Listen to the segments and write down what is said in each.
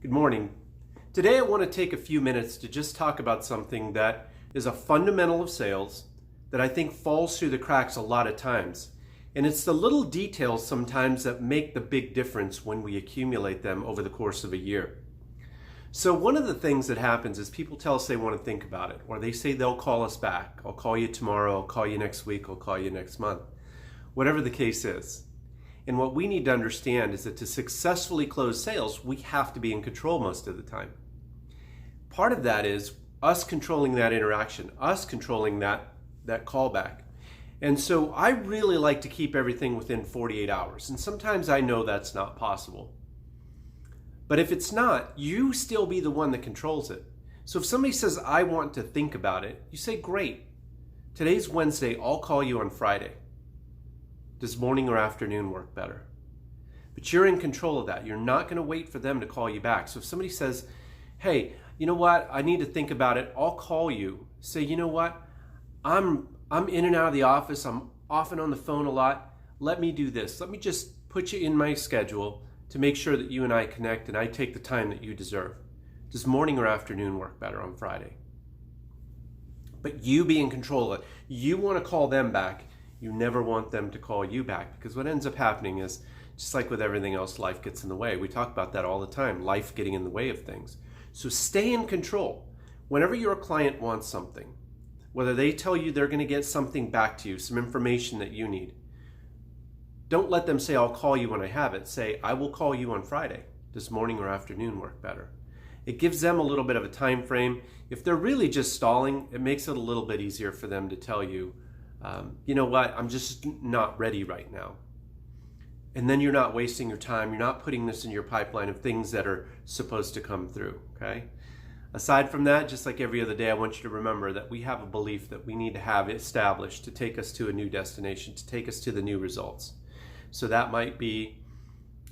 Good morning. Today I want to take a few minutes to just talk about something that is a fundamental of sales that I think falls through the cracks a lot of times. And it's the little details sometimes that make the big difference when we accumulate them over the course of a year. So one of the things that happens is people tell us they want to think about it, or they say they'll call us back. I'll call you tomorrow, I'll call you next week, I'll call you next month. Whatever the case is. And what we need to understand is that to successfully close sales, we have to be in control most of the time. Part of that is us controlling that interaction, us controlling that callback. And so I really like to keep everything within 48 hours. And sometimes I know that's not possible. But if it's not, you still be the one that controls it. So if somebody says, I want to think about it, you say, great. Today's Wednesday, I'll call you on Friday. Does morning or afternoon work better? But you're in control of that. You're not going to wait for them to call you back. So if somebody says, hey, you know what? I need to think about it. I'll call you. Say, you know what? I'm in and out of the office. I'm often on the phone a lot. Let me do this. Let me just put you in my schedule to make sure that you and I connect and I take the time that you deserve. Does morning or afternoon work better on Friday? But you be in control of it. You want to call them back. You never want them to call you back, because what ends up happening is, just like with everything else, life gets in the way. We talk about that all the time, life getting in the way of things. So stay in control. Whenever your client wants something, whether they tell you they're going to get something back to you, some information that you need, don't let them say, I'll call you when I have it. Say, I will call you on Friday. Does morning or afternoon work better? It gives them a little bit of a time frame. If they're really just stalling, it makes it a little bit easier for them to tell you, you know what, I'm just not ready right now. And then you're not wasting your time. You're not putting this in your pipeline of things that are supposed to come through, okay? Aside from that, just like every other day, I want you to remember that we have a belief that we need to have established to take us to a new destination, to take us to the new results. So that might be,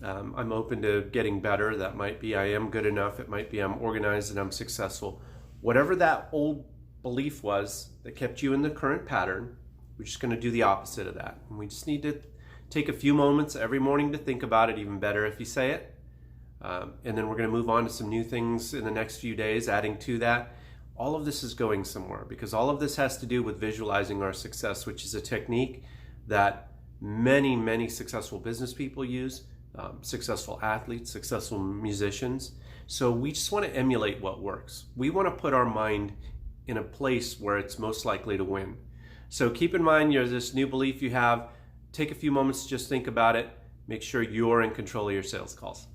I'm open to getting better. That might be, I am good enough. It might be, I'm organized and I'm successful. Whatever that old belief was that kept you in the current pattern, we're just going to do the opposite of that. And we just need to take a few moments every morning to think about it, even better if you say it. And then we're going to move on to some new things in the next few days, adding to that. All of this is going somewhere, because all of this has to do with visualizing our success, which is a technique that many, many successful business people use, successful athletes, successful musicians. So we just want to emulate what works. We want to put our mind in a place where it's most likely to win. So keep in mind this new belief you have. Take a few moments to just think about it. Make sure you're in control of your sales calls.